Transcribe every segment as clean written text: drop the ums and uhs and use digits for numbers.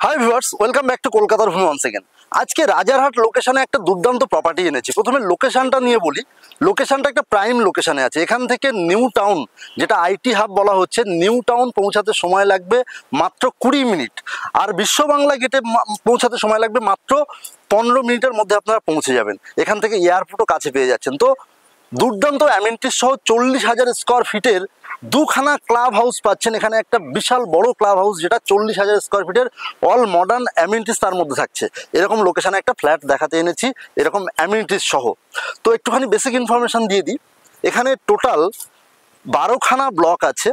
Hi viewers, welcome back to কলকাতার ভূমি once again. আজকে রাজারহাট লোকেশনে একটা দুর্দান্ত প্রপার্টি এনেছি। প্রথমে লোকেশনটা নিয়ে বলি। লোকেশনটা একটা প্রাইম লোকেশনে আছে। এখান থেকে নিউ টাউন, যেটা আইটি হাব বলা হচ্ছে, নিউ টাউন পৌঁছাতে সময় লাগবে মাত্র 20 মিনিট, আর বিশ্ব বাংলা গেটে পৌঁছাতে সময় লাগবে মাত্র 15 মিনিটের মধ্যে আপনারা পৌঁছে যাবেন। এখান থেকে এয়ারপোর্টও কাছে পেয়ে যাচ্ছেন। তো দুর্দান্ত অ্যামেনিটিস সহ 40,000 স্কোয়ার ফিটের দুখানা ক্লাব হাউস পাচ্ছেন। এখানে একটা বিশাল বড় ক্লাব হাউস, যেটা 40,000 স্কোয়ার ফিটের অল মডার্ন অ্যামেনিটিস তার মধ্যে থাকছে। এরকম লোকেশনে একটা ফ্ল্যাট দেখাতে এনেছি, এরকম অ্যামেনিটিস সহ। তো একটুখানি বেসিক ইনফরমেশন দিয়ে দিই। এখানে টোটাল 12খানা ব্লক আছে,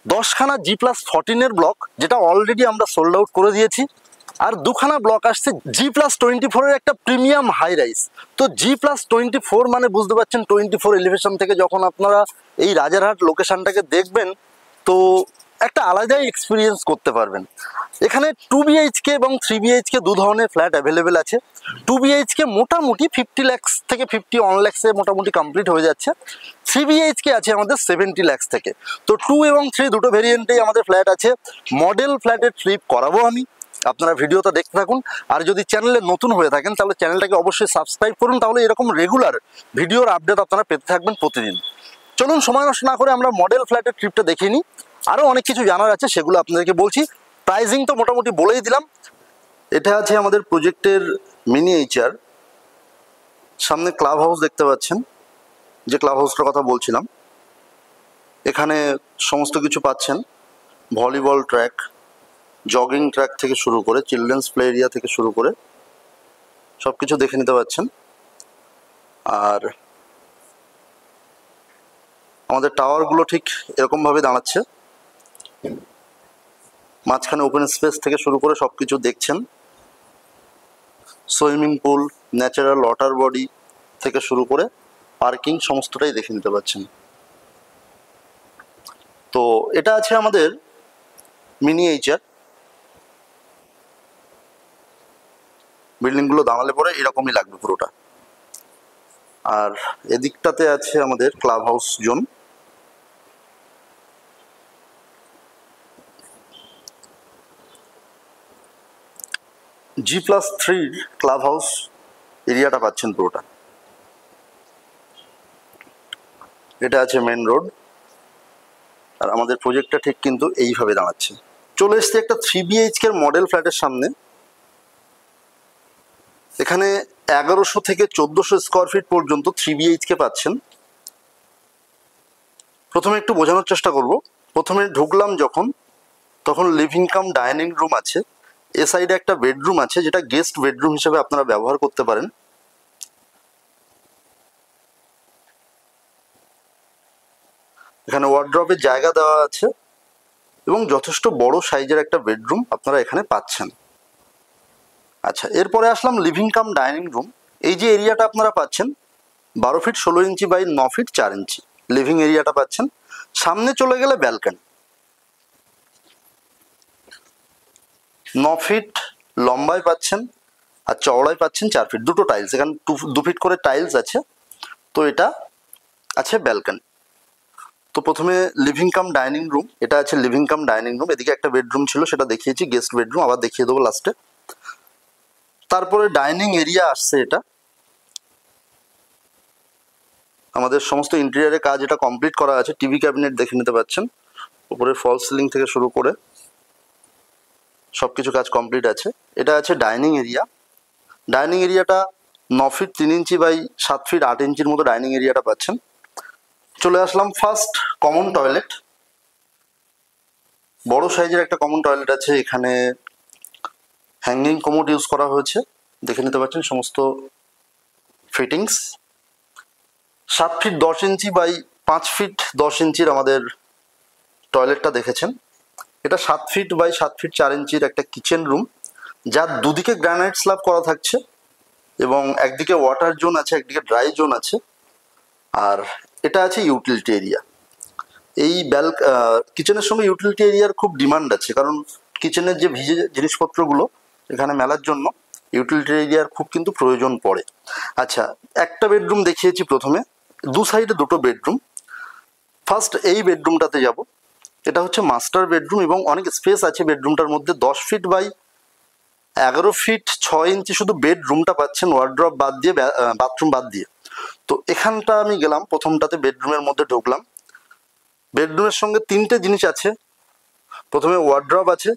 10খানা G+14 ব্লক, যেটা অলরেডি আমরা সোল্ড আউট করে দিয়েছি। আর দুখানা ব্লক আসছে G+24 একটা প্রিমিয়াম হাই রাইস। তো G+24 মানে বুঝতে পারছেন, 24 এলিভেশন থেকে যখন আপনারা এই রাজারহাট লোকেশনটাকে দেখবেন, তো একটা আলাদাই এক্সপিরিয়েন্স করতে পারবেন। এখানে 2 BHK এবং 3 BHK দু ধরনের ফ্ল্যাট অ্যাভেলেবেল আছে। 2 BHK মোটামুটি 50 lakhs থেকে 51 lakhs-এ মোটামুটি কমপ্লিট হয়ে যাচ্ছে। 3 BHK আছে আমাদের 70 lakhs থেকে। তো 2 এবং 3 দুটো ভেরিয়েন্টেই আমাদের ফ্ল্যাট আছে। মডেল ফ্ল্যাটের ট্রিপ করাবো আমি, আপনারা ভিডিওটা দেখতে থাকুন। আর যদি চ্যানেলে নতুন হয়ে থাকেন তাহলে চ্যানেলটাকে অবশ্যই সাবস্ক্রাইব করুন, তাহলে এরকম রেগুলার ভিডিওর আপডেট আপনারা পেতে থাকবেন প্রতিদিন। চলুন সময় নষ্ট না করে আমরা মডেল ফ্ল্যাটের ট্রিপটা দেখে নিই। আরও অনেক কিছু জানার আছে, সেগুলো আপনাদেরকে বলছি। প্রাইজিং তো মোটামুটি বলেই দিলাম। এটা আছে আমাদের প্রজেক্টের মিনিয়েচার। সামনে ক্লাব হাউস দেখতে পাচ্ছেন, যে ক্লাব হাউসটার কথা বলছিলাম। এখানে সমস্ত কিছু পাচ্ছেন, ভলিবল ট্র্যাক, জগিং ট্র্যাক থেকে শুরু করে চিলড্রেন্স প্লে এরিয়া থেকে শুরু করে সব কিছু দেখে নিতে পারছেন। আর আমাদের টাওয়ারগুলো ঠিক এরকমভাবে দাঁড়াচ্ছে, মাঝখানে ওপেন স্পেস থেকে শুরু করে সব কিছু দেখছেন। Swimming pool, natural water body থেকে শুরু করে পার্কিং সমস্তটাই দেখে নিতে পারছেন। তো এটা আছে আমাদের মিনিয়েচার। বিল্ডিংগুলো দাঁড়ালে পরে এরকমই লাগবে পুরোটা। আর এদিকটাতে আছে আমাদের club house zone. G+3 club house এরিয়াটা পাচ্ছেন পুরোটা। এটা আছে মেন রোড। আর আমাদের প্রজেক্টটা ঠিক কিন্তু এইভাবে দাঁড়াচ্ছে। চলে এসছে একটা 3 BHK মডেল ফ্ল্যাটের সামনে। এখানে 1100 থেকে 1400 স্কোয়ার ফিট পর্যন্ত 3 BHK পাচ্ছেন। প্রথমে একটু বোঝানোর চেষ্টা করব। প্রথমে ঢুকলাম যখন, তখন লিভিং কাম ডাইনিং রুম আছে। এ সাইডে একটা বেডরুম আছে, যেটা গেস্ট বেডরুম হিসেবে আপনারা ব্যবহার করতে পারেন। এখানে ওয়ার্ড্রপের জায়গা দেওয়া আছে এবং যথেষ্ট বড় সাইজের একটা বেডরুম আপনারা এখানে পাচ্ছেন। আচ্ছা, এরপরে আসলাম লিভিং কাম ডাইনিং রুম। এই যে এরিয়াটা আপনারা পাচ্ছেন, 12 feet 16 inch by 9 feet 4 inch living এরিয়াটা পাচ্ছেন। সামনে চলে গেলে ব্যালকনি, 9 ফিট লম্বায় পাচ্ছেন আর চওড়ায় পাচ্ছেন 4 ফিট। দুটো টাইলস, এখানে 2 ফিট করে টাইলস আছে। তো এটা আছে ব্যালকনি। তো প্রথমে লিভিং কাম ডাইনিং রুম, এটা আছে লিভিং কাম ডাইনিং রুম। এদিকে একটা বেডরুম ছিল, সেটা দেখিয়েছি, গেস্ট বেডরুম, আবার দেখিয়ে দেবো লাস্টে। তারপরে ডাইনিং এরিয়া আসছে। এটা আমাদের সমস্ত ইন্টেরিয়ারের কাজ এটা কমপ্লিট করা আছে। টিভি ক্যাবিনেট দেখে নিতে পাচ্ছেন, উপরে ফল সিলিং থেকে শুরু করে সবকিছু কাজ কমপ্লিট আছে। এটা আছে ডাইনিং এরিয়া। ডাইনিং এরিয়াটা 9 ফিট 3 ইঞ্চি বাই 7 ফিট 8 ইঞ্চির মতো ডাইনিং এরিয়াটা পাচ্ছেন। চলে আসলাম ফার্স্ট কমন টয়লেট। বড় সাইজের একটা কমন টয়লেট আছে। এখানে হ্যাঙ্গিং কমোড ইউজ করা হয়েছে, দেখে নিতে পাচ্ছেন সমস্ত fittings. 7 feet 10 inch by 5 feet 10 ইঞ্চির আমাদের টয়লেটটা দেখেছেন। এটা 7 ফিট বাই 7 ফিট 4 ইঞ্চির একটা কিচেন রুম, যার দুদিকে গ্রানাইট স্ল্যাব করা থাকছে এবং একদিকে ওয়াটার জোন আছে, একদিকে ড্রাই জোন আছে। আর এটা আছে ইউটিলিটি এরিয়া। এই কিচেনের সঙ্গে ইউটিলিটি এরিয়ার খুব ডিমান্ড আছে, কারণ কিচেনের যে ভিজে জিনিসপত্রগুলো এখানে মেলার জন্য ইউটিলিটি এরিয়ার খুব কিন্তু প্রয়োজন পড়ে। আচ্ছা, একটা বেডরুম দেখিয়েছি প্রথমে, দু সাইডে দুটো বেডরুম। ফার্স্ট এই বেডরুমটাতে যাব। এটা হচ্ছে মাস্টার বেডরুম এবং অনেক স্পেস আছে বেডরুমটার মধ্যে। 10 ফিট বাই 11 ফিট 6 ইঞ্চি শুধু বেডরুমটা পাচ্ছেন, ওয়ার্ড্রপ বাদ দিয়ে, বাথরুম বাদ দিয়ে। তো এখানটা আমি গেলাম, প্রথমটাতে বেডরুমের মধ্যে ঢুকলাম। বেডরুমের সঙ্গে 3টে জিনিস আছে। প্রথমে ওয়ার্ড্রপ আছে,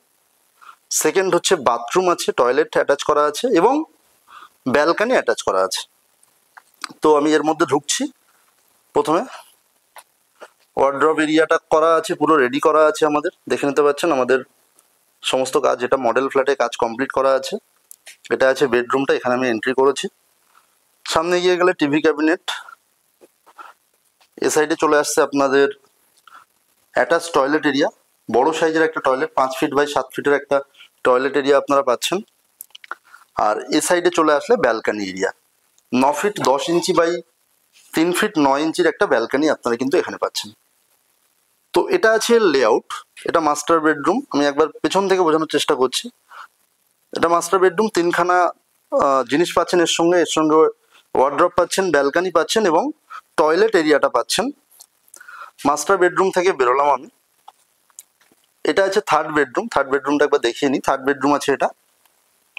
সেকেন্ড হচ্ছে বাথরুম আছে, টয়লেট অ্যাটাচ করা আছে এবং ব্যালকানি অ্যাটাচ করা আছে। তো আমি এর মধ্যে ঢুকছি। প্রথমে ওয়ার্ড্রপ এরিয়াটা করা আছে, পুরো রেডি করা আছে আমাদের, দেখে নিতে পাচ্ছেন আমাদের সমস্ত কাজ, এটা মডেল ফ্ল্যাটে কাজ কমপ্লিট করা আছে। এটা আছে বেডরুমটা, এখানে আমি এন্ট্রি করেছি। সামনে গিয়ে গেলে টিভি ক্যাবিনেট, এ সাইডে চলে আসছে আপনাদের অ্যাটাচ টয়লেট এরিয়া, বড় সাইজের একটা টয়লেট, 5 ফিট বাই 7 ফিটের একটা টয়লেট এরিয়া আপনারা পাচ্ছেন। আর এ সাইডে চলে আসলে balcony area, 9 feet 10 inch by 3 feet 9 ইঞ্চির একটা ব্যালকানি আপনারা কিন্তু এখানে পাচ্ছেন। তো এটা আছে লেআউট। এটা মাস্টার বেডরুম, আমি একবার পেছন থেকে বোঝানোর চেষ্টা করছি। এটা মাস্টার বেডরুম, 3খানা জিনিস পাচ্ছেন এর সঙ্গে ওয়ার্ড্রপ পাচ্ছেন, ব্যালকানি পাচ্ছেন এবং টয়লেট এরিয়াটা পাচ্ছেন। মাস্টার বেডরুম থেকে বেরোলাম আমি। এটা আছে থার্ড বেডরুম। থার্ড বেডরুমটা একবার দেখিয়ে নিই। থার্ড বেডরুম আছে, এটা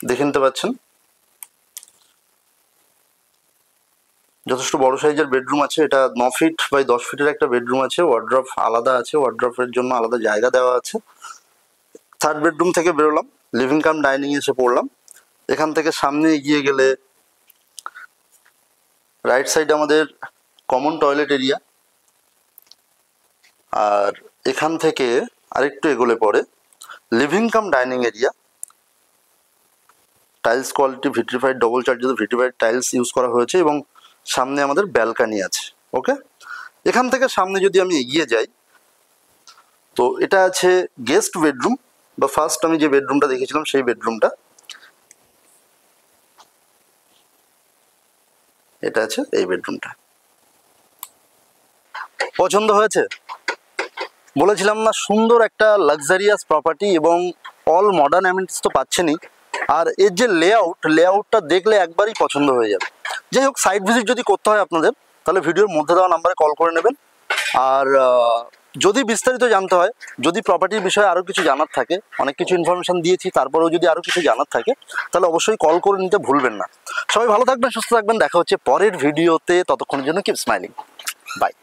দেখে নিতে পাচ্ছেন, যথেষ্ট বড় সাইজের বেডরুম আছে। এটা 9 ফিট বাই 10 ফিটের একটা বেডরুম আছে, ওয়ার্ড্রপ আলাদা আছে, ওয়ার্ড্রপের জন্য আলাদা জায়গা দেওয়া আছে। থার্ড বেডরুম থেকে বেরোলাম, লিভিং কাম ডাইনিং এসে পড়লাম। এখান থেকে সামনে এগিয়ে গেলে রাইট সাইডে আমাদের কমন টয়লেট এরিয়া, আর এখান থেকে আরেকটু এগোলে পরে living cum dining area. Tiles quality vitrified, double charges vitrified tiles use করা হয়েছে এবং সামনে আমাদের ব্যালকানি আছে। ওকে, এখান থেকে সামনে যদি আমি এগিয়ে যাই, তো এটা আছে গেস্ট বেডরুম, বা ফার্স্ট আমি যে বেডরুমটা দেখেছিলাম সেই বেডরুমটা। এটা আছে এই বেডরুমটা। পছন্দ হয়েছে? বলেছিলাম না, সুন্দর একটা লাক্সারিয়াস প্রপার্টি এবং অল মডার্ন অ্যামিনিটিস তো পাচ্ছেনই, আর এর যে লেআউটটা দেখলে একবারই পছন্দ হয়ে যাবে। যাই হোক, সাইট ভিজিট যদি করতে হয় আপনাদের, তাহলে ভিডিওর মধ্যে দেওয়া নাম্বারে কল করে নেবেন। আর যদি বিস্তারিত জানতে হয়, যদি প্রপার্টির বিষয়ে আরও কিছু জানার থাকে, অনেক কিছু ইনফরমেশন দিয়েছি, তারপরেও যদি আরও কিছু জানার থাকে, তাহলে অবশ্যই কল করে নিতে ভুলবেন না। সবাই ভালো থাকবেন, সুস্থ থাকবেন, দেখা হচ্ছে পরের ভিডিওতে। ততক্ষণের জন্য কিপ স্মাইলিং, বাই।